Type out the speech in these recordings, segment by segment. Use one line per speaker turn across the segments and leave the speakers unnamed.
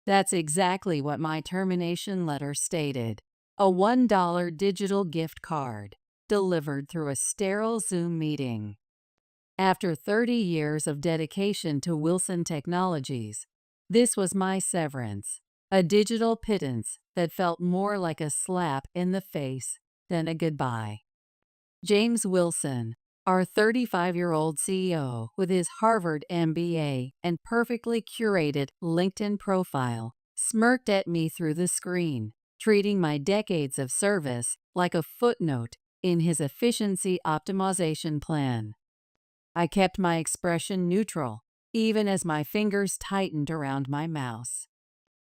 That's exactly what my termination letter stated. A $1 digital gift card, delivered through a sterile Zoom meeting. After 30 years of dedication to Wilson Technologies, this was my severance, a digital pittance that felt more like a slap in the face than a goodbye. James Wilson, our 35-year-old CEO with his Harvard MBA and perfectly curated LinkedIn profile, smirked at me through the screen, treating my decades of service like a footnote in his efficiency optimization plan. I kept my expression neutral, even as my fingers tightened around my mouse.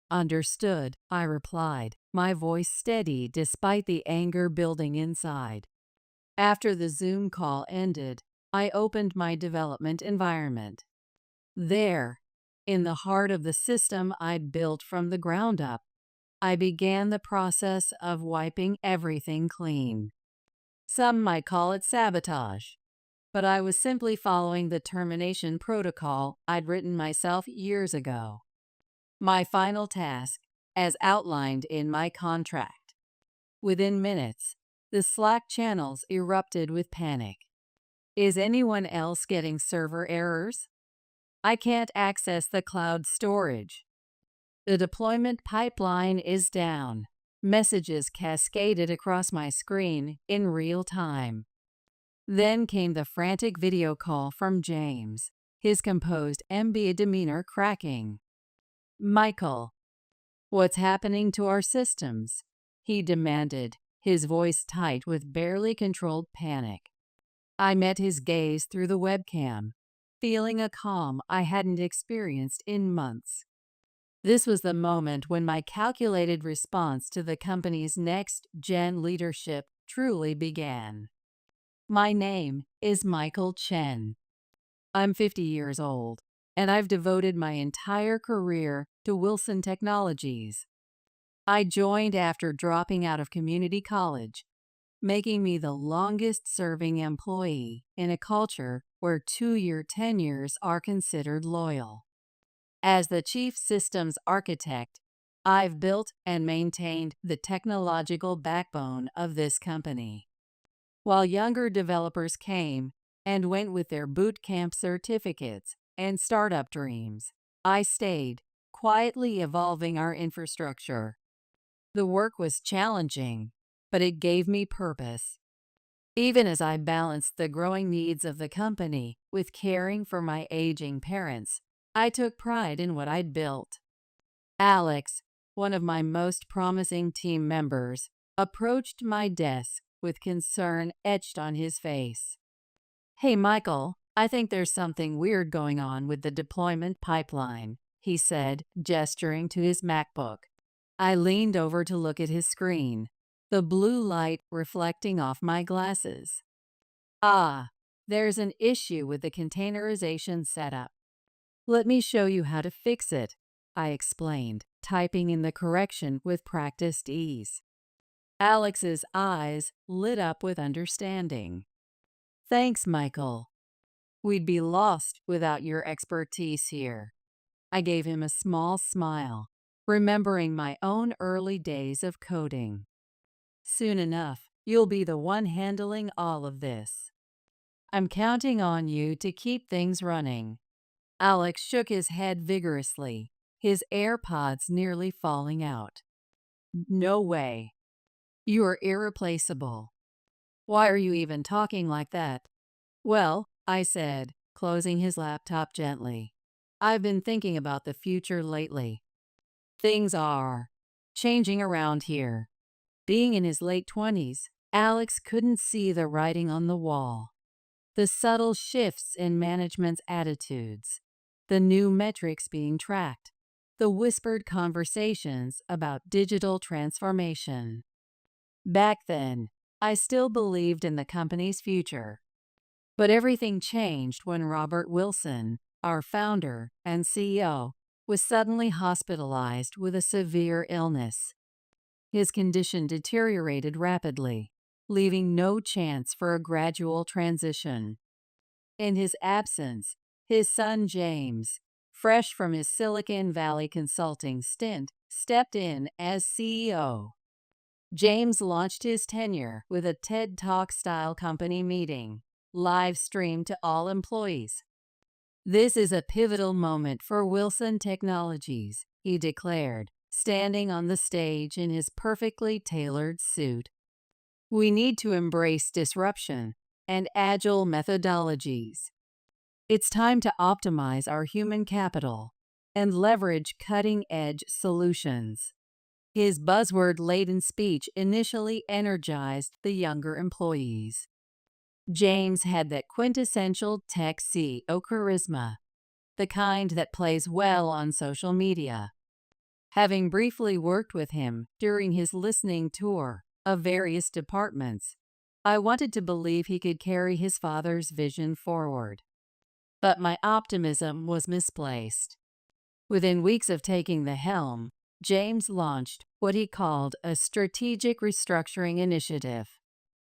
"Understood," I replied, my voice steady despite the anger building inside. After the Zoom call ended, I opened my development environment. There, in the heart of the system I'd built from the ground up, I began the process of wiping everything clean. Some might call it sabotage, but I was simply following the termination protocol I'd written myself years ago. My final task, as outlined in my contract. Within minutes, the Slack channels erupted with panic. Is anyone else getting server errors? I can't access the cloud storage. The deployment pipeline is down. Messages cascaded across my screen in real time. Then came the frantic video call from James, his composed MBA demeanor cracking. "Michael, what's happening to our systems?" he demanded, his voice tight with barely controlled panic. I met his gaze through the webcam, feeling a calm I hadn't experienced in months. This was the moment when my calculated response to the company's next-gen leadership truly began. My name is Michael Chen. I'm 50 years old, and I've devoted my entire career to Wilson Technologies. I joined after dropping out of community college, making me the longest-serving employee in a culture where 2-year tenures are considered loyal. As the chief systems architect, I've built and maintained the technological backbone of this company. While younger developers came and went with their boot camp certificates and startup dreams, I stayed, quietly evolving our infrastructure. The work was challenging, but it gave me purpose. Even as I balanced the growing needs of the company with caring for my aging parents, I took pride in what I'd built. Alex, one of my most promising team members, approached my desk with concern etched on his face. "Hey, Michael, I think there's something weird going on with the deployment pipeline," he said, gesturing to his MacBook. I leaned over to look at his screen, the blue light reflecting off my glasses. "Ah, there's an issue with the containerization setup. Let me show you how to fix it," I explained, typing in the correction with practiced ease. Alex's eyes lit up with understanding. "Thanks, Michael. We'd be lost without your expertise here." I gave him a small smile, remembering my own early days of coding. "Soon enough, you'll be the one handling all of this. I'm counting on you to keep things running." Alex shook his head vigorously, his AirPods nearly falling out. "No way. You are irreplaceable. Why are you even talking like that?" "Well," I said, closing his laptop gently, "I've been thinking about the future lately. Things are changing around here." Being in his late 20s, Alex couldn't see the writing on the wall. The subtle shifts in management's attitudes, the new metrics being tracked, the whispered conversations about digital transformation. Back then, I still believed in the company's future. But everything changed when Robert Wilson, our founder and CEO, was suddenly hospitalized with a severe illness. His condition deteriorated rapidly, leaving no chance for a gradual transition. In his absence, his son James, fresh from his Silicon Valley consulting stint, stepped in as CEO. James launched his tenure with a TED Talk-style company meeting, live streamed to all employees. "This is a pivotal moment for Wilson Technologies," he declared, standing on the stage in his perfectly tailored suit. "We need to embrace disruption and agile methodologies. It's time to optimize our human capital and leverage cutting-edge solutions." His buzzword-laden speech initially energized the younger employees. James had that quintessential tech CEO charisma, the kind that plays well on social media. Having briefly worked with him during his listening tour of various departments, I wanted to believe he could carry his father's vision forward. But my optimism was misplaced. Within weeks of taking the helm, James launched what he called a strategic restructuring initiative.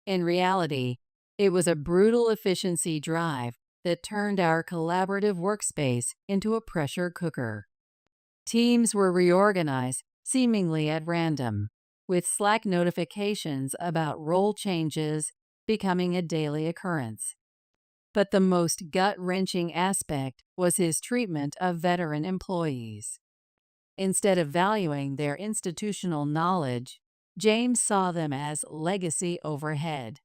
In reality, it was a brutal efficiency drive that turned our collaborative workspace into a pressure cooker. Teams were reorganized seemingly at random, with Slack notifications about role changes becoming a daily occurrence. But the most gut-wrenching aspect was his treatment of veteran employees. Instead of valuing their institutional knowledge, James saw them as legacy overhead.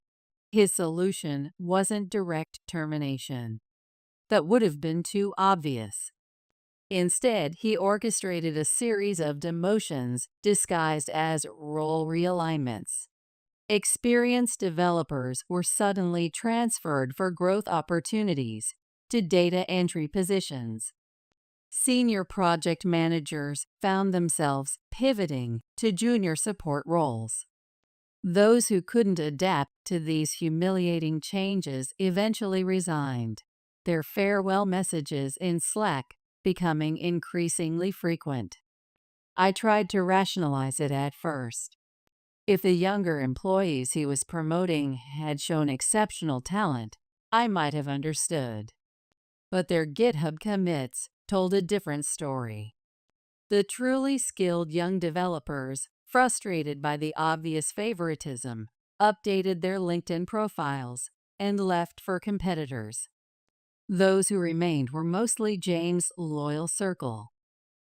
His solution wasn't direct termination. That would have been too obvious. Instead, he orchestrated a series of demotions disguised as role realignments. Experienced developers were suddenly transferred for growth opportunities to data entry positions. Senior project managers found themselves pivoting to junior support roles. Those who couldn't adapt to these humiliating changes eventually resigned, their farewell messages in Slack becoming increasingly frequent. I tried to rationalize it at first. If the younger employees he was promoting had shown exceptional talent, I might have understood. But their GitHub commits told a different story. The truly skilled young developers, frustrated by the obvious favoritism, updated their LinkedIn profiles and left for competitors. Those who remained were mostly James' loyal circle,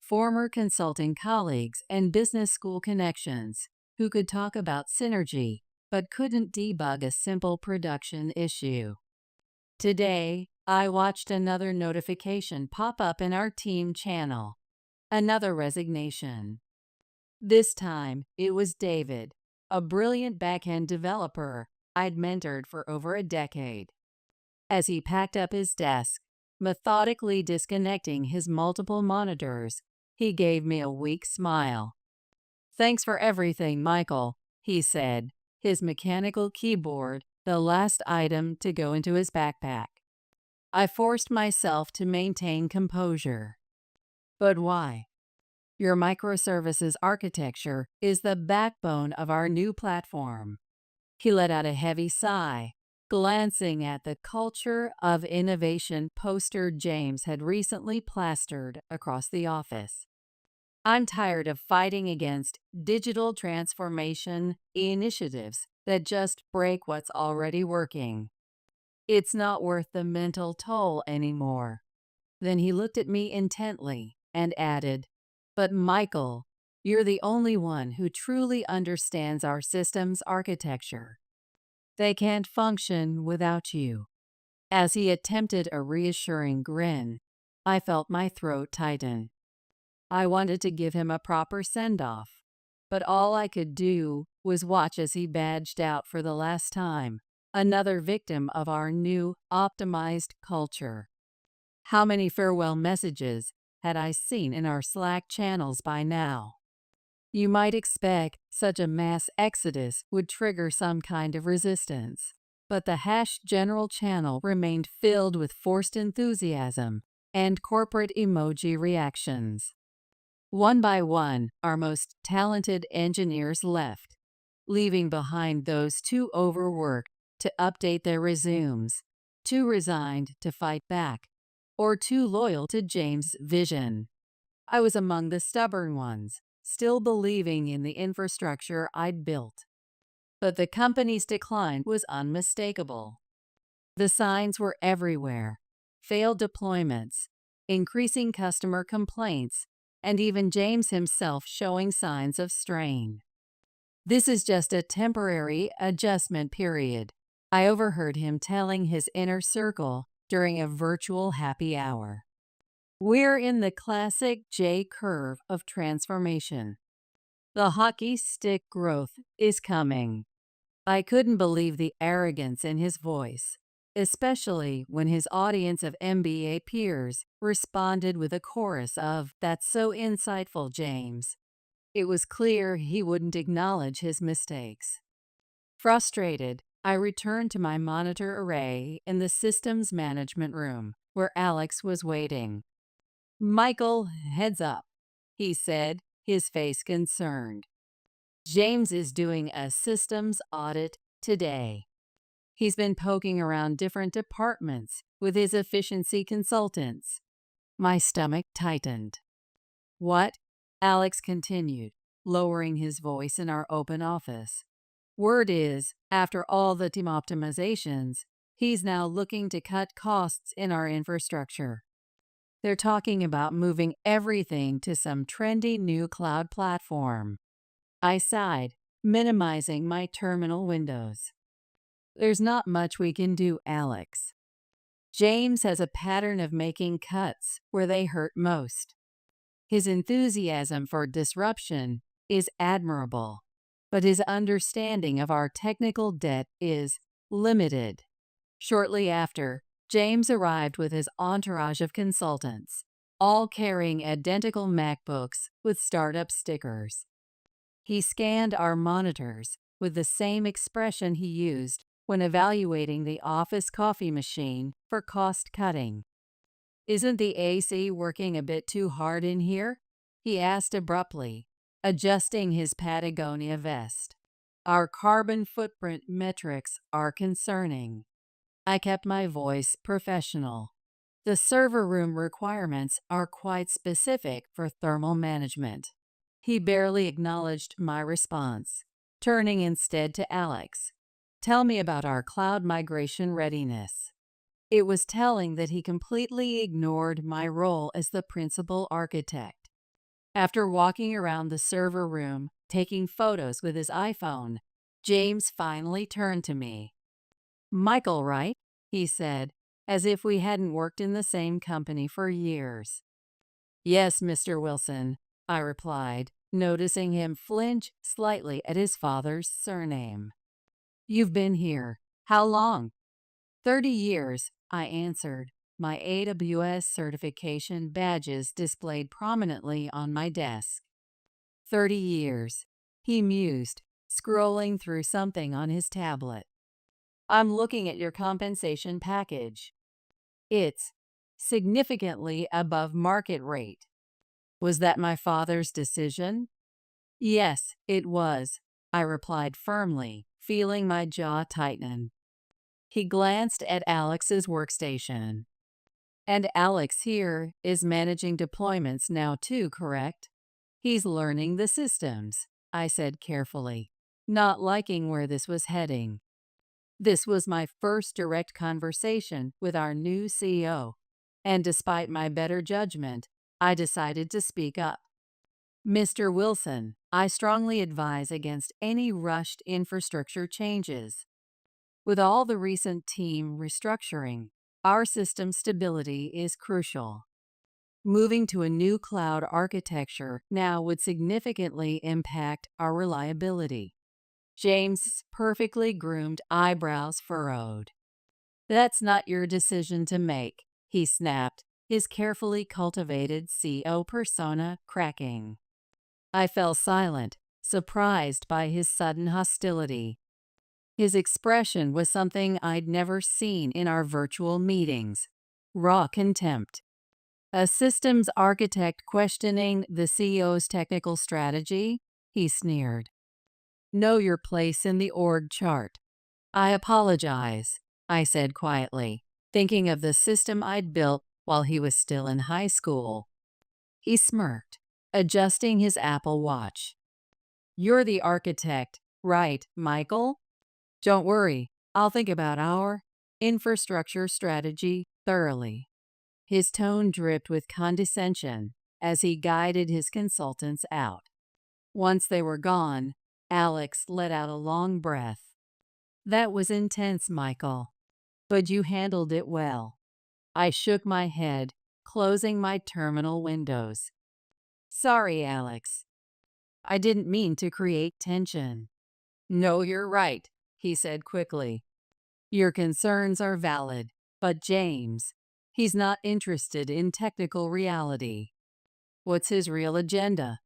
former consulting colleagues and business school connections who could talk about synergy but couldn't debug a simple production issue. Today, I watched another notification pop up in our team channel. Another resignation. This time, it was David, a brilliant back-end developer I'd mentored for over a decade. As he packed up his desk, methodically disconnecting his multiple monitors, he gave me a weak smile. "Thanks for everything, Michael," he said, his mechanical keyboard the last item to go into his backpack. I forced myself to maintain composure. "But why? Your microservices architecture is the backbone of our new platform." He let out a heavy sigh, glancing at the culture of innovation poster James had recently plastered across the office. "I'm tired of fighting against digital transformation initiatives that just break what's already working. It's not worth the mental toll anymore." Then he looked at me intently and added, "But Michael, you're the only one who truly understands our system's architecture. They can't function without you." As he attempted a reassuring grin, I felt my throat tighten. I wanted to give him a proper send-off, but all I could do was watch as he badged out for the last time, another victim of our new, optimized culture. How many farewell messages had I seen in our Slack channels by now? You might expect such a mass exodus would trigger some kind of resistance, but the #general channel remained filled with forced enthusiasm and corporate emoji reactions. One by one, our most talented engineers left, leaving behind those too overworked to update their resumes, too resigned to fight back, or too loyal to James' vision. I was among the stubborn ones, still believing in the infrastructure I'd built. But the company's decline was unmistakable. The signs were everywhere: failed deployments, increasing customer complaints, and even James himself showing signs of strain. "This is just a temporary adjustment period," I overheard him telling his inner circle during a virtual happy hour. "We're in the classic J curve of transformation. The hockey stick growth is coming." I couldn't believe the arrogance in his voice, especially when his audience of MBA peers responded with a chorus of, "That's so insightful, James." It was clear he wouldn't acknowledge his mistakes. Frustrated, I returned to my monitor array in the systems management room, where Alex was waiting. "Michael, heads up," he said, his face concerned. "James is doing a systems audit today. He's been poking around different departments with his efficiency consultants." My stomach tightened. "What?" Alex continued, lowering his voice in our open office. "Word is, after all the team optimizations, he's now looking to cut costs in our infrastructure. They're talking about moving everything to some trendy new cloud platform." I sighed, minimizing my terminal windows. "There's not much we can do, Alex. James has a pattern of making cuts where they hurt most. His enthusiasm for disruption is admirable, but his understanding of our technical debt is limited." Shortly after, James arrived with his entourage of consultants, all carrying identical MacBooks with startup stickers. He scanned our monitors with the same expression he used when evaluating the office coffee machine for cost cutting. "Isn't the AC working a bit too hard in here?" he asked abruptly, adjusting his Patagonia vest. "Our carbon footprint metrics are concerning." I kept my voice professional. "The server room requirements are quite specific for thermal management." He barely acknowledged my response, turning instead to Alex. "Tell me about our cloud migration readiness." It was telling that he completely ignored my role as the principal architect. After walking around the server room, taking photos with his iPhone, James finally turned to me. "Michael, right?" he said, as if we hadn't worked in the same company for years. "Yes, Mr. Wilson," I replied, noticing him flinch slightly at his father's surname. "You've been here. How long?" 30 years, I answered, my AWS certification badges displayed prominently on my desk. 30 years, he mused, scrolling through something on his tablet. "I'm looking at your compensation package. It's significantly above market rate." Was that my father's decision? "Yes, it was," I replied firmly, feeling my jaw tighten. He glanced at Alex's workstation. "And Alex here is managing deployments now too, correct?" "He's learning the systems," I said carefully, not liking where this was heading. This was my first direct conversation with our new CEO, and despite my better judgment, I decided to speak up. "Mr. Wilson, I strongly advise against any rushed infrastructure changes. With all the recent team restructuring, our system stability is crucial. Moving to a new cloud architecture now would significantly impact our reliability." James' perfectly groomed eyebrows furrowed. "That's not your decision to make," he snapped, his carefully cultivated CO persona cracking. I fell silent, surprised by his sudden hostility. His expression was something I'd never seen in our virtual meetings: raw contempt. "A systems architect questioning the CEO's technical strategy?" he sneered. "Know your place in the org chart." "I apologize," I said quietly, thinking of the system I'd built while he was still in high school. He smirked, adjusting his Apple Watch. "You're the architect, right, Michael? Don't worry, I'll think about our infrastructure strategy thoroughly." His tone dripped with condescension as he guided his consultants out. Once they were gone, Alex let out a long breath. "That was intense, Michael, but you handled it well." I shook my head, closing my terminal windows. "Sorry, Alex. I didn't mean to create tension." "No, you're right," he said quickly. "Your concerns are valid, but James, he's not interested in technical reality." "What's his real agenda?"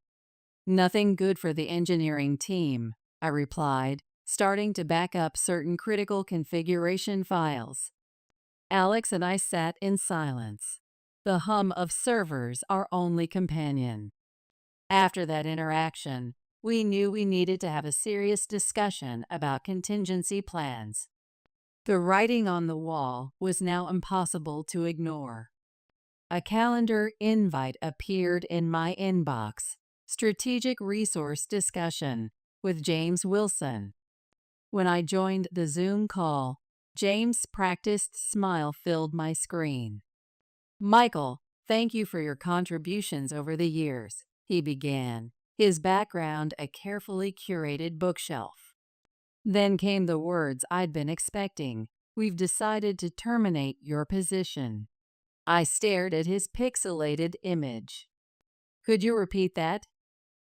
"Nothing good for the engineering team," I replied, starting to back up certain critical configuration files. Alex and I sat in silence, the hum of servers our only companion. After that interaction, we knew we needed to have a serious discussion about contingency plans. The writing on the wall was now impossible to ignore. A calendar invite appeared in my inbox. Strategic Resource Discussion with James Wilson. When I joined the Zoom call, James' practiced smile filled my screen. "Michael, thank you for your contributions over the years," he began, his background a carefully curated bookshelf. Then came the words I'd been expecting. "We've decided to terminate your position." I stared at his pixelated image. "Could you repeat that?"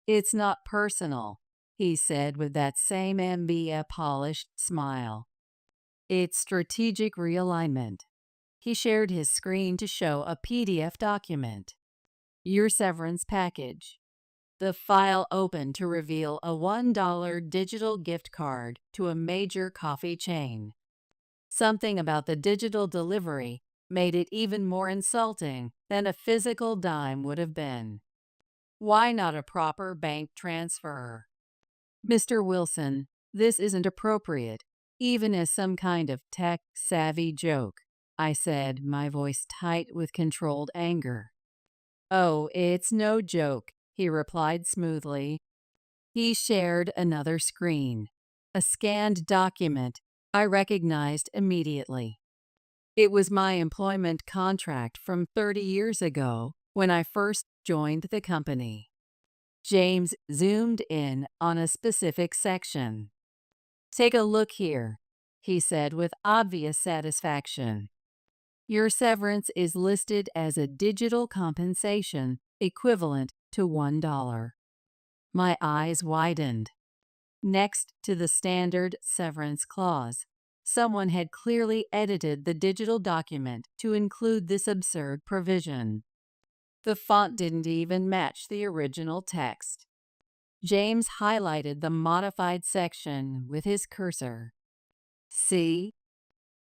"It's not personal," he said with that same polished smile. "It's strategic realignment." He shared his screen to show a PDF document. "Your severance package." The file opened to reveal a $1 digital gift card to a major coffee chain. Something about the digital delivery made it even more insulting than a physical dime would have been. Why not a proper bank transfer? "Mr. Wilson, this isn't appropriate, even as some kind of tech-savvy joke," I said, my voice tight with controlled anger. "Oh, it's no joke," he replied smoothly. He shared another screen, a scanned document I recognized immediately. It was my employment contract from 30 years ago when I first joined the company. James zoomed in on a specific section. "Take a look here," he said with obvious satisfaction. "Your severance is listed as a digital compensation equivalent to $1. My eyes widened. Next to the standard severance clause, someone had clearly edited the digital document to include this absurd provision. The font didn't even match the original text. James highlighted the modified section with his cursor. "See?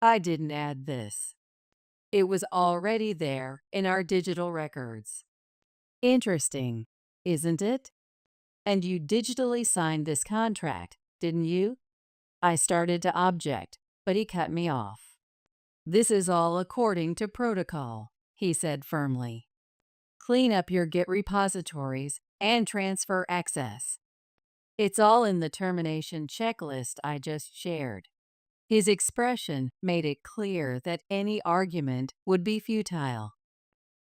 I didn't add this. It was already there in our digital records." "Interesting, isn't it? And you digitally signed this contract, didn't you?" I started to object, but he cut me off. "This is all according to protocol," he said firmly. "Clean up your Git repositories and transfer access. It's all in the termination checklist I just shared." His expression made it clear that any argument would be futile.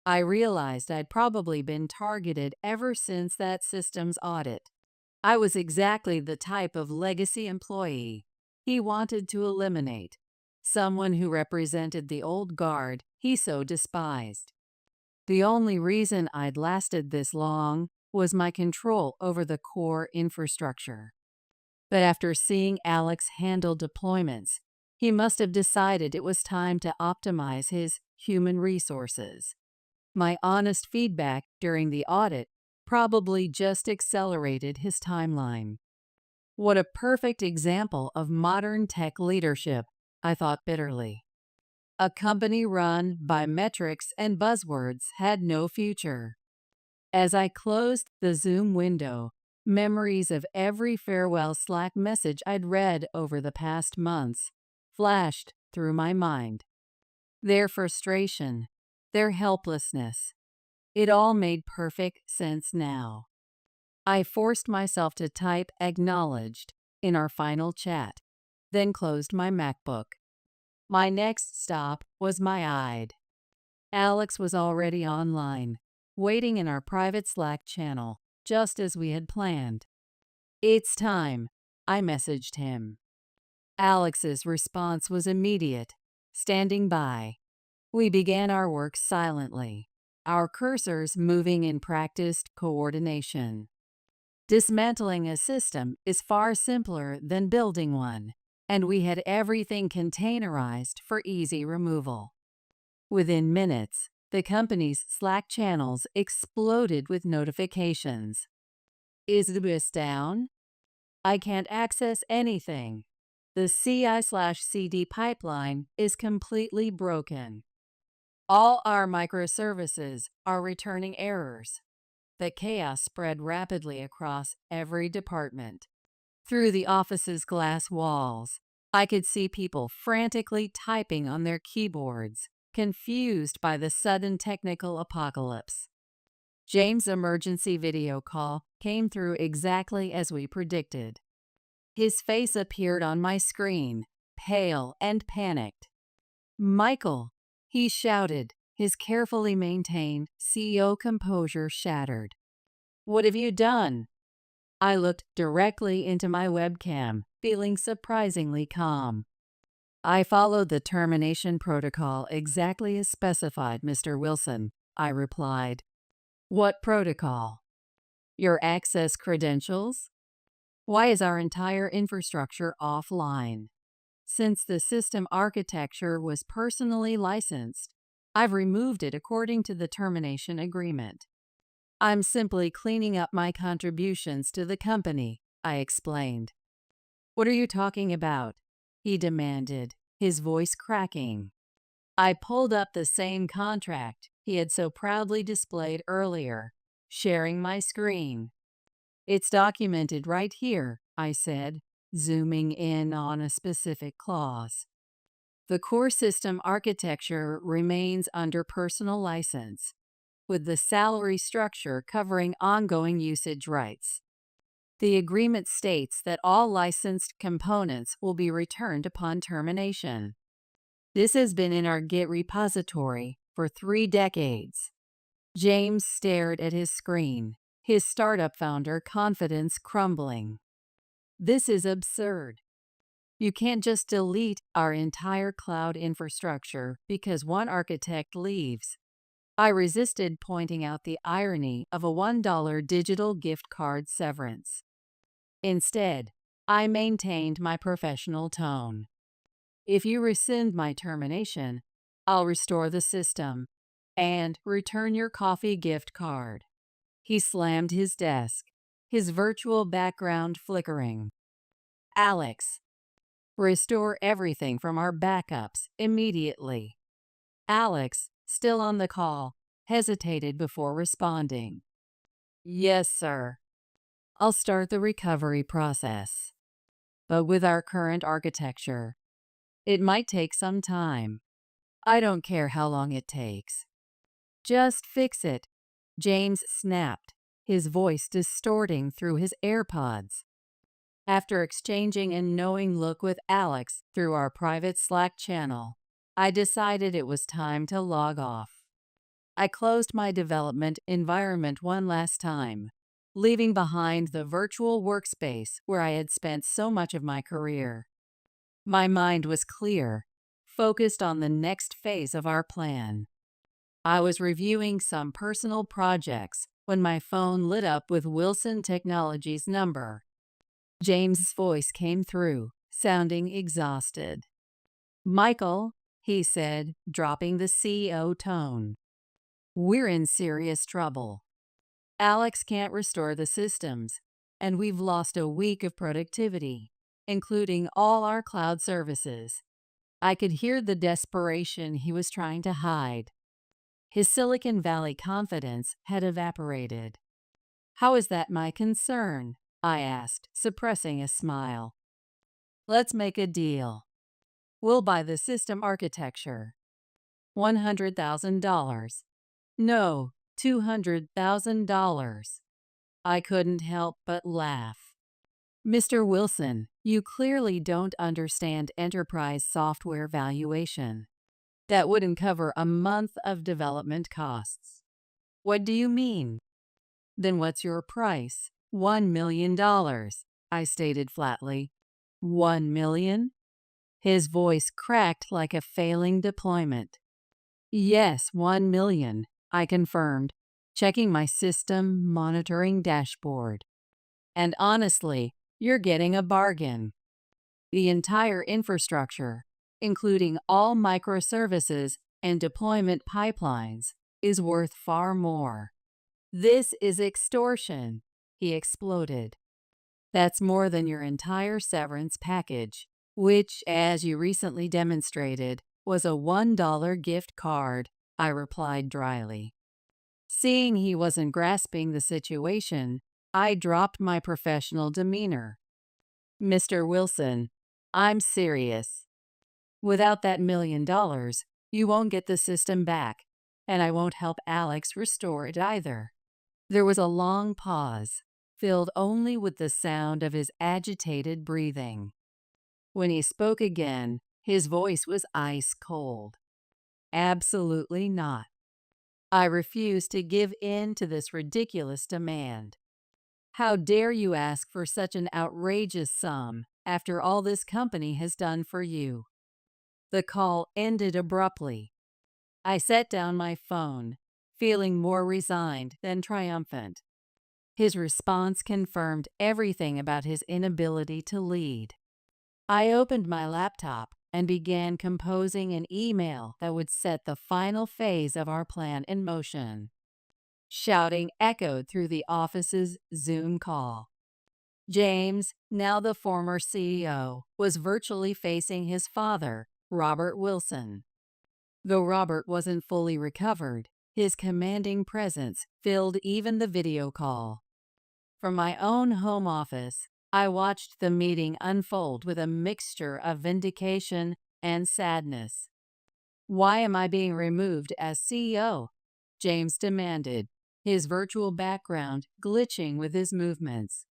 I realized I'd probably been targeted ever since that systems audit. I was exactly the type of legacy employee he wanted to eliminate, someone who represented the old guard he so despised. The only reason I'd lasted this long was my control over the core infrastructure. But after seeing Alex handle deployments, he must have decided it was time to optimize his human resources. My honest feedback during the audit probably just accelerated his timeline. What a perfect example of modern tech leadership, I thought bitterly. A company run by metrics and buzzwords had no future. As I closed the Zoom window, memories of every farewell Slack message I'd read over the past months flashed through my mind. Their frustration, their helplessness. It all made perfect sense now. I forced myself to type "acknowledged" in our final chat, then closed my MacBook. My next stop was my Ide. Alex was already online, waiting in our private Slack channel, just as we had planned. "It's time," I messaged him. Alex's response was immediate, standing by. We began our work silently, our cursors moving in practiced coordination. Dismantling a system is far simpler than building one, and we had everything containerized for easy removal. Within minutes, the company's Slack channels exploded with notifications. "Is this down? I can't access anything. The CI/CD pipeline is completely broken. All our microservices are returning errors." The chaos spread rapidly across every department. Through the office's glass walls, I could see people frantically typing on their keyboards, confused by the sudden technical apocalypse. James' emergency video call came through exactly as we predicted. His face appeared on my screen, pale and panicked. "Michael," he shouted, his carefully maintained CEO composure shattered. "What have you done?" I looked directly into my webcam, feeling surprisingly calm. "I followed the termination protocol exactly as specified, Mr. Wilson," I replied. "What protocol?" "Your access credentials? Why is our entire infrastructure offline? Since the system architecture was personally licensed, I've removed it according to the termination agreement. I'm simply cleaning up my contributions to the company," I explained. "What are you talking about?" he demanded, his voice cracking. I pulled up the same contract he had so proudly displayed earlier, sharing my screen. "It's documented right here," I said, zooming in on a specific clause. "The core system architecture remains under personal license, with the salary structure covering ongoing usage rights. The agreement states that all licensed components will be returned upon termination. This has been in our Git repository for 3 decades." James stared at his screen, his startup founder confidence crumbling. "This is absurd. You can't just delete our entire cloud infrastructure because one architect leaves." I resisted pointing out the irony of a $1 digital gift card severance. Instead, I maintained my professional tone. "If you rescind my termination, I'll restore the system and return your coffee gift card." He slammed his desk, his virtual background flickering. "Alex, restore everything from our backups immediately." Alex, still on the call, hesitated before responding. "Yes, sir. I'll start the recovery process. But with our current architecture, it might take some time. I don't care how long it takes." "Just fix it," James snapped, his voice distorting through his AirPods. After exchanging a knowing look with Alex through our private Slack channel, I decided it was time to log off. I closed my development environment one last time, leaving behind the virtual workspace where I had spent so much of my career. My mind was clear, focused on the next phase of our plan. I was reviewing some personal projects when my phone lit up with Wilson Technologies' number. James's voice came through, sounding exhausted. "Michael," he said, dropping the CEO tone, "we're in serious trouble. Alex can't restore the systems, and we've lost a week of productivity, including all our cloud services." I could hear the desperation he was trying to hide. His Silicon Valley confidence had evaporated. "How is that my concern?" I asked, suppressing a smile. "Let's make a deal. We'll buy the system architecture. $100,000. No, $200,000. I couldn't help but laugh. Mr. Wilson, you clearly don't understand enterprise software valuation. That wouldn't cover a month of development costs. What do you mean? Then what's your price? $1 million, I stated flatly. 1 million? His voice cracked like a failing deployment. Yes, 1 million, I confirmed, checking my system monitoring dashboard. And honestly, you're getting a bargain. The entire infrastructure, including all microservices and deployment pipelines, is worth far more. This is extortion, he exploded. That's more than your entire severance package, which, as you recently demonstrated, was a $1 gift card, I replied dryly. Seeing he wasn't grasping the situation, I dropped my professional demeanor. Mr. Wilson, I'm serious. Without that $1 million, you won't get the system back, and I won't help Alex restore it either. There was a long pause, filled only with the sound of his agitated breathing. When he spoke again, his voice was ice cold. Absolutely not. I refuse to give in to this ridiculous demand. How dare you ask for such an outrageous sum after all this company has done for you? The call ended abruptly. I set down my phone, feeling more resigned than triumphant. His response confirmed everything about his inability to lead. I opened my laptop and began composing an email that would set the final phase of our plan in motion. Shouting echoed through the office's Zoom call. James, now the former CEO, was virtually facing his father, Robert Wilson. Though Robert wasn't fully recovered, his commanding presence filled even the video call. From my own home office, I watched the meeting unfold with a mixture of vindication and sadness. Why am I being removed as CEO? James demanded, his virtual background glitching with his movements.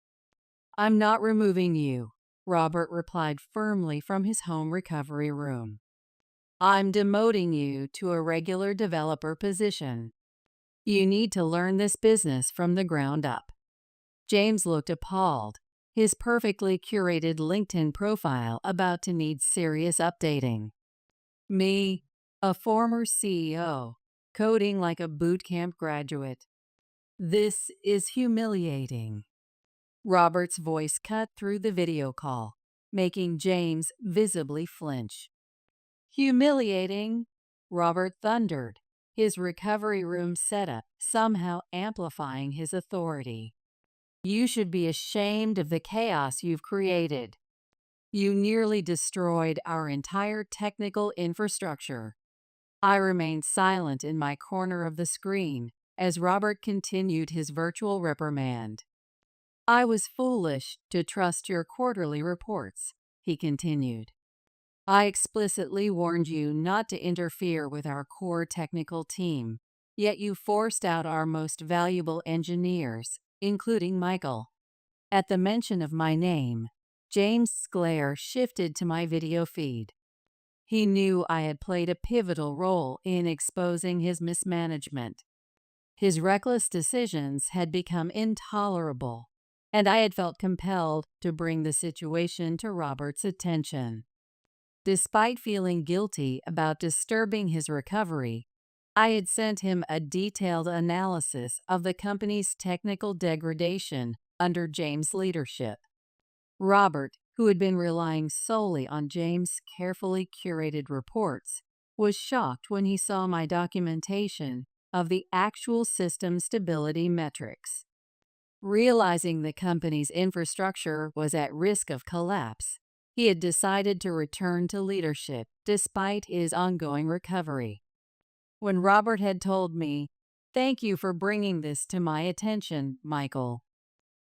I'm not removing you, Robert replied firmly from his home recovery room. I'm demoting you to a regular developer position. You need to learn this business from the ground up. James looked appalled, his perfectly curated LinkedIn profile about to need serious updating. Me, a former CEO, coding like a bootcamp graduate. This is humiliating. Robert's voice cut through the video call, making James visibly flinch. Humiliating? Robert thundered, his recovery room setup somehow amplifying his authority. You should be ashamed of the chaos you've created. You nearly destroyed our entire technical infrastructure. I remained silent in my corner of the screen as Robert continued his virtual reprimand. I was foolish to trust your quarterly reports, he continued. I explicitly warned you not to interfere with our core technical team, yet you forced out our most valuable engineers, including Michael. At the mention of my name, James' glare shifted to my video feed. He knew I had played a pivotal role in exposing his mismanagement. His reckless decisions had become intolerable, and I had felt compelled to bring the situation to Robert's attention. Despite feeling guilty about disturbing his recovery, I had sent him a detailed analysis of the company's technical degradation under James' leadership. Robert, who had been relying solely on James' carefully curated reports, was shocked when he saw my documentation of the actual system stability metrics. Realizing the company's infrastructure was at risk of collapse, he had decided to return to leadership despite his ongoing recovery. When Robert had told me, "Thank you for bringing this to my attention, Michael.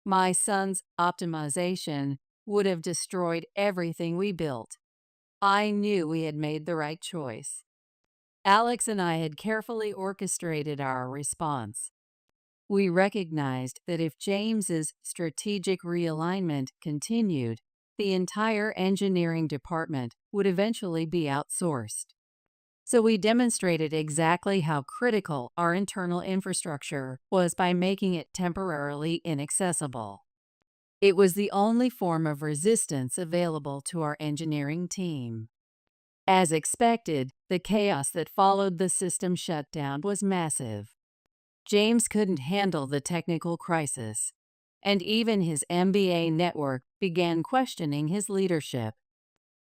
My son's optimization would have destroyed everything we built," I knew we had made the right choice. Alex and I had carefully orchestrated our response. We recognized that if James's strategic realignment continued, the entire engineering department would eventually be outsourced. So we demonstrated exactly how critical our internal infrastructure was by making it temporarily inaccessible. It was the only form of resistance available to our engineering team. As expected, the chaos that followed the system shutdown was massive. James couldn't handle the technical crisis, and even his MBA network began questioning his leadership.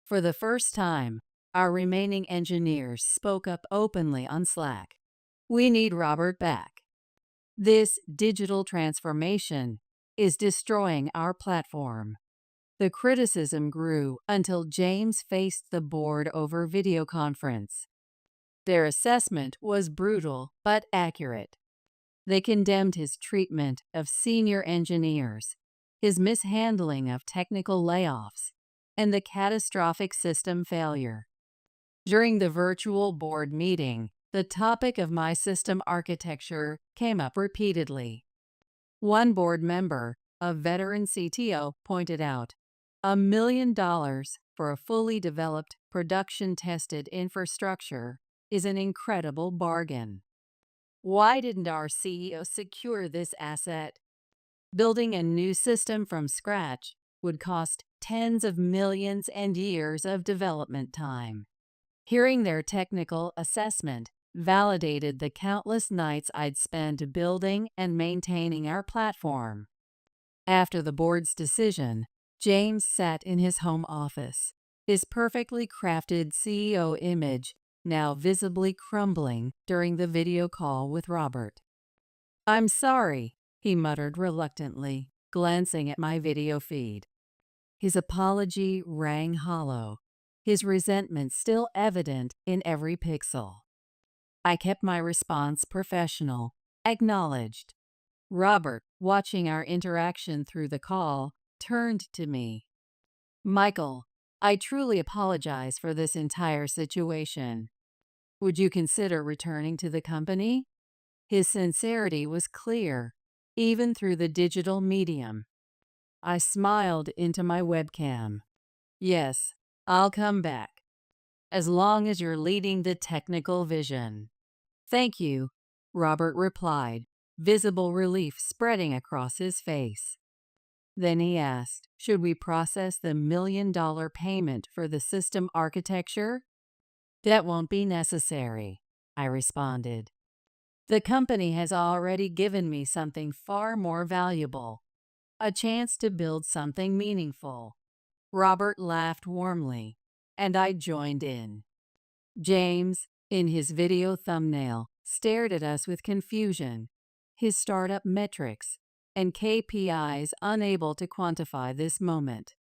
For the first time, our remaining engineers spoke up openly on Slack. We need Robert back. This digital transformation is destroying our platform. The criticism grew until James faced the board over video conference. Their assessment was brutal but accurate. They condemned his treatment of senior engineers, his mishandling of technical layoffs, and the catastrophic system failure. During the virtual board meeting, the topic of my system architecture came up repeatedly. One board member, a veteran CTO, pointed out, $1 million for a fully developed, production-tested infrastructure is an incredible bargain. Why didn't our CEO secure this asset? Building a new system from scratch would cost tens of millions and years of development time. Hearing their technical assessment validated the countless nights I'd spent building and maintaining our platform. After the board's decision, James sat in his home office, his perfectly crafted CEO image now visibly crumbling during the video call with Robert. "I'm sorry," he muttered reluctantly, glancing at my video feed. His apology rang hollow, his resentment still evident in every pixel. I kept my response professional, acknowledged. Robert, watching our interaction through the call, turned to me. "Michael, I truly apologize for this entire situation. Would you consider returning to the company?" His sincerity was clear, even through the digital medium. I smiled into my webcam. "Yes, I'll come back, as long as you're leading the technical vision." "Thank you," Robert replied, visible relief spreading across his face. Then he asked, should we process the $1 million payment for the system architecture? "That won't be necessary," I responded. "The company has already given me something far more valuable, a chance to build something meaningful." Robert laughed warmly, and I joined in. James, in his video thumbnail, stared at us with confusion, his startup metrics and KPIs unable to quantify this moment.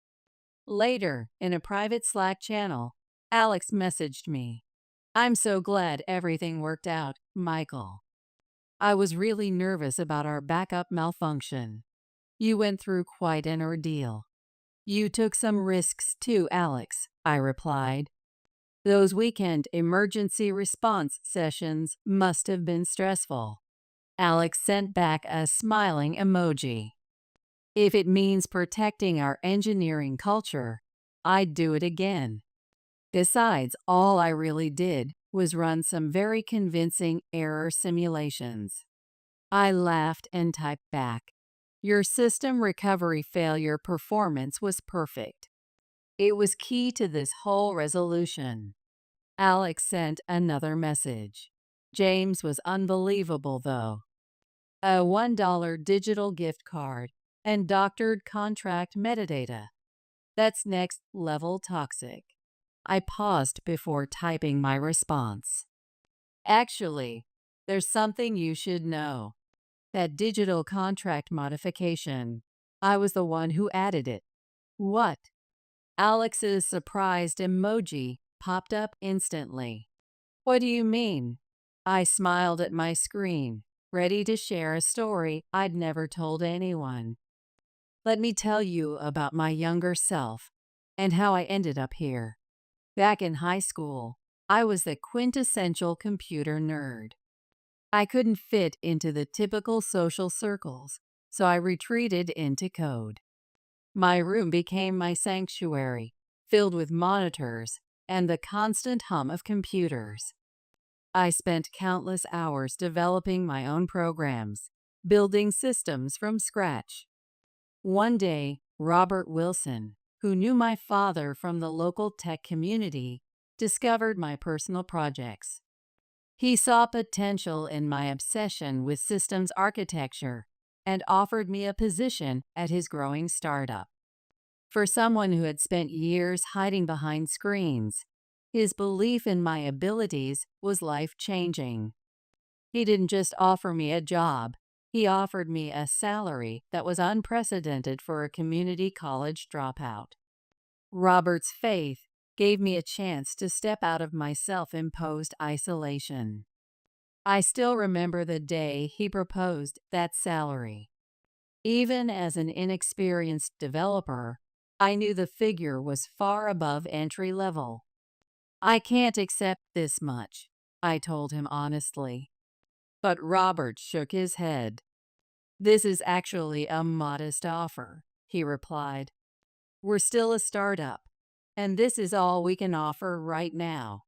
Later, in a private Slack channel, Alex messaged me, "I'm so glad everything worked out, Michael. I was really nervous about our backup malfunction. You went through quite an ordeal." "You took some risks too, Alex," I replied. "Those weekend emergency response sessions must have been stressful." Alex sent back a smiling emoji. "If it means protecting our engineering culture, I'd do it again." Besides, all I really did was run some very convincing error simulations. I laughed and typed back, "Your system recovery failure performance was perfect. It was key to this whole resolution." Alex sent another message. James was unbelievable, though. A $1 digital gift card and doctored contract metadata. That's next level toxic. I paused before typing my response. "Actually, there's something you should know. That digital contract modification, I was the one who added it." "What?" Alex's surprised emoji popped up instantly. "What do you mean?" I smiled at my screen, ready to share a story I'd never told anyone. "Let me tell you about my younger self and how I ended up here. Back in high school, I was the quintessential computer nerd. I couldn't fit into the typical social circles, so I retreated into code. My room became my sanctuary, filled with monitors and the constant hum of computers. I spent countless hours developing my own programs, building systems from scratch. One day, Robert Wilson, who knew my father from the local tech community, discovered my personal projects. He saw potential in my obsession with systems architecture and offered me a position at his growing startup. For someone who had spent years hiding behind screens, his belief in my abilities was life-changing. He didn't just offer me a job, he offered me a salary that was unprecedented for a community college dropout. Robert's faith gave me a chance to step out of my self-imposed isolation. I still remember the day he proposed that salary. Even as an inexperienced developer, I knew the figure was far above entry level. "I can't accept this much," I told him honestly. But Robert shook his head. "This is actually a modest offer," he replied. "We're still a startup, and this is all we can offer right now.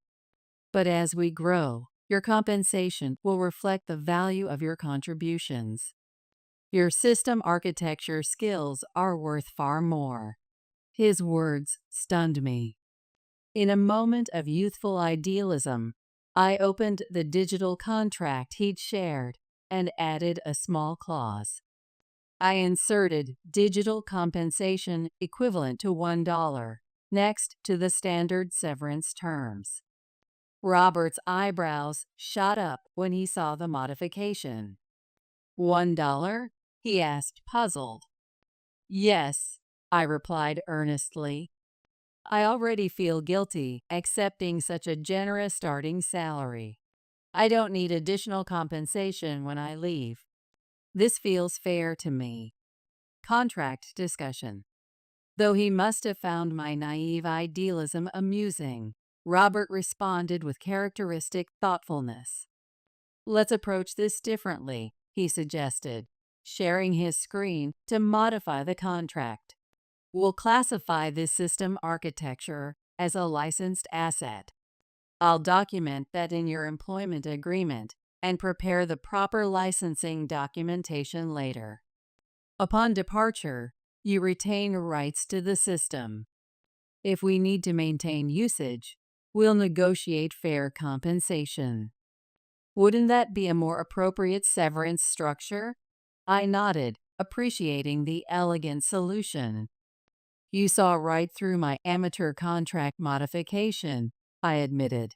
But as we grow, your compensation will reflect the value of your contributions. Your system architecture skills are worth far more." His words stunned me. In a moment of youthful idealism, I opened the digital contract he'd shared and added a small clause. I inserted digital compensation equivalent to $1 next to the standard severance terms. Robert's eyebrows shot up when he saw the modification. $1? He asked, puzzled. "Yes," I replied earnestly. "I already feel guilty accepting such a generous starting salary. I don't need additional compensation when I leave. This feels fair to me." Contract discussion. Though he must have found my naive idealism amusing, Robert responded with characteristic thoughtfulness. "Let's approach this differently," he suggested, sharing his screen to modify the contract. "We'll classify this system architecture as a licensed asset. I'll document that in your employment agreement and prepare the proper licensing documentation later. Upon departure, you retain rights to the system. If we need to maintain usage, we'll negotiate fair compensation." Wouldn't that be a more appropriate severance structure? I nodded, appreciating the elegant solution. "You saw right through my amateur contract modification," I admitted.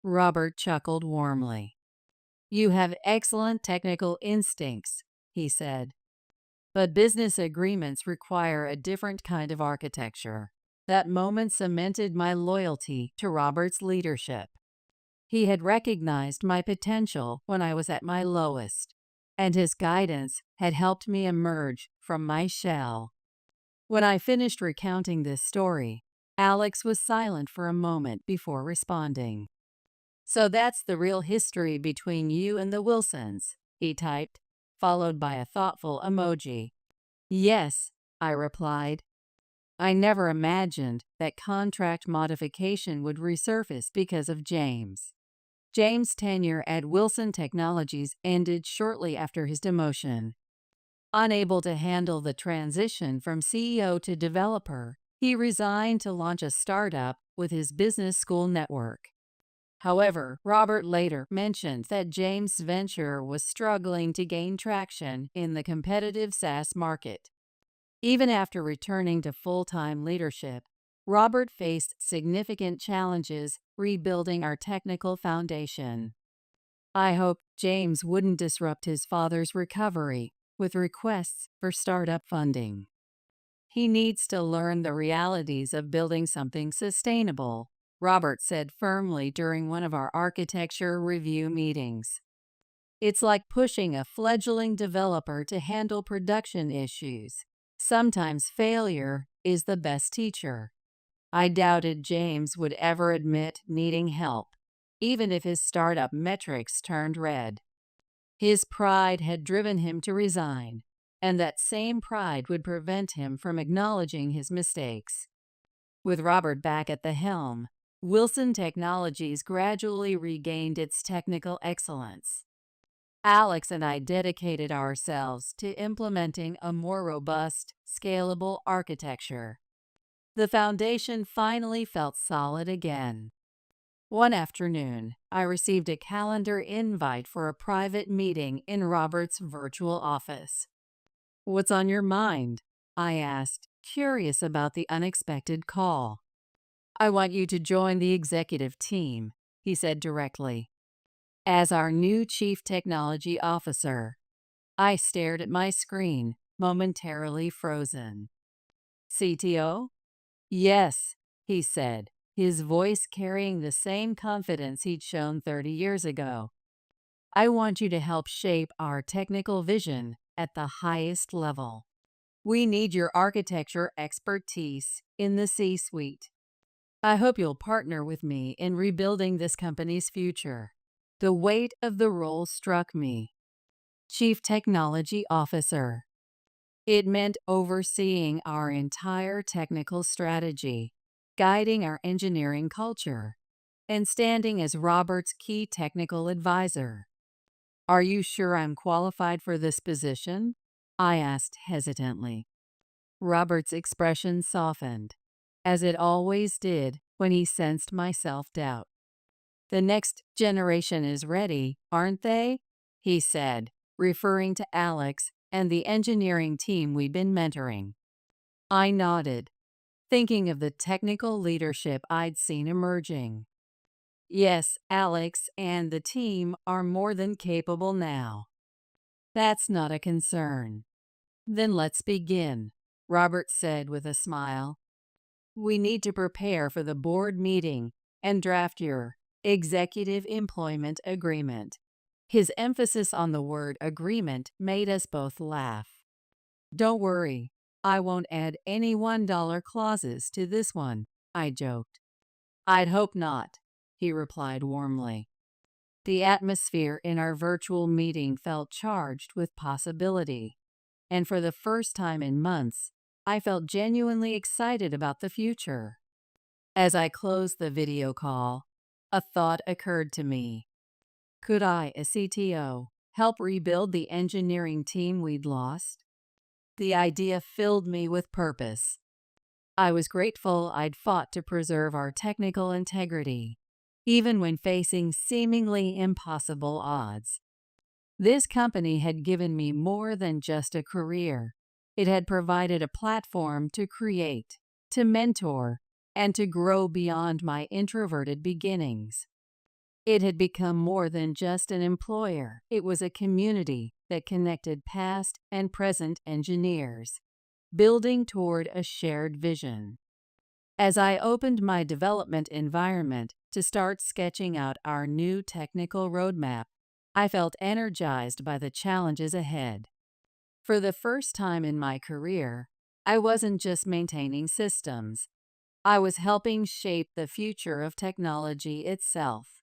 Robert chuckled warmly. "You have excellent technical instincts," he said. "But business agreements require a different kind of architecture." That moment cemented my loyalty to Robert's leadership. He had recognized my potential when I was at my lowest, and his guidance had helped me emerge from my shell. When I finished recounting this story, Alex was silent for a moment before responding. "So that's the real history between you and the Wilsons," he typed, followed by a thoughtful emoji. "Yes," I replied. "I never imagined that contract modification would resurface because of James." James' tenure at Wilson Technologies ended shortly after his demotion. Unable to handle the transition from CEO to developer, he resigned to launch a startup with his business school network. However, Robert later mentioned that James' venture was struggling to gain traction in the competitive SaaS market. Even after returning to full-time leadership, Robert faced significant challenges rebuilding our technical foundation. I hoped James wouldn't disrupt his father's recovery with requests for startup funding. "He needs to learn the realities of building something sustainable," Robert said firmly during one of our architecture review meetings. "It's like pushing a fledgling developer to handle production issues. Sometimes failure is the best teacher." I doubted James would ever admit needing help, even if his startup metrics turned red. His pride had driven him to resign, and that same pride would prevent him from acknowledging his mistakes. With Robert back at the helm, Wilson Technologies gradually regained its technical excellence. Alex and I dedicated ourselves to implementing a more robust, scalable architecture. The foundation finally felt solid again. One afternoon, I received a calendar invite for a private meeting in Robert's virtual office. "What's on your mind?" I asked, curious about the unexpected call. "I want you to join the executive team," he said directly. "As our new Chief Technology Officer." I stared at my screen, momentarily frozen. "CTO?" "Yes," he said, his voice carrying the same confidence he'd shown 30 years ago. "I want you to help shape our technical vision at the highest level. We need your architecture expertise in the C-suite. I hope you'll partner with me in rebuilding this company's future." The weight of the role struck me. Chief Technology Officer. It meant overseeing our entire technical strategy, guiding our engineering culture, and standing as Robert's key technical advisor. "Are you sure I'm qualified for this position?" I asked hesitantly. Robert's expression softened, as it always did when he sensed my self-doubt. "The next generation is ready, aren't they?" he said, referring to Alex and the engineering team we'd been mentoring. I nodded, thinking of the technical leadership I'd seen emerging. "Yes, Alex and the team are more than capable now." "That's not a concern." "Then let's begin," Robert said with a smile. "We need to prepare for the board meeting and draft your executive employment agreement." His emphasis on the word agreement made us both laugh. "Don't worry, I won't add any $1 clauses to this one," I joked. "I'd hope not," he replied warmly. The atmosphere in our virtual meeting felt charged with possibility, and for the first time in months, I felt genuinely excited about the future. As I closed the video call, a thought occurred to me. Could I, as CTO, help rebuild the engineering team we'd lost? The idea filled me with purpose. I was grateful I'd fought to preserve our technical integrity, even when facing seemingly impossible odds. This company had given me more than just a career. It had provided a platform to create, to mentor, and to grow beyond my introverted beginnings. It had become more than just an employer. It was a community that connected past and present engineers, building toward a shared vision. As I opened my development environment to start sketching out our new technical roadmap, I felt energized by the challenges ahead. For the first time in my career, I wasn't just maintaining systems. I was helping shape the future of technology itself.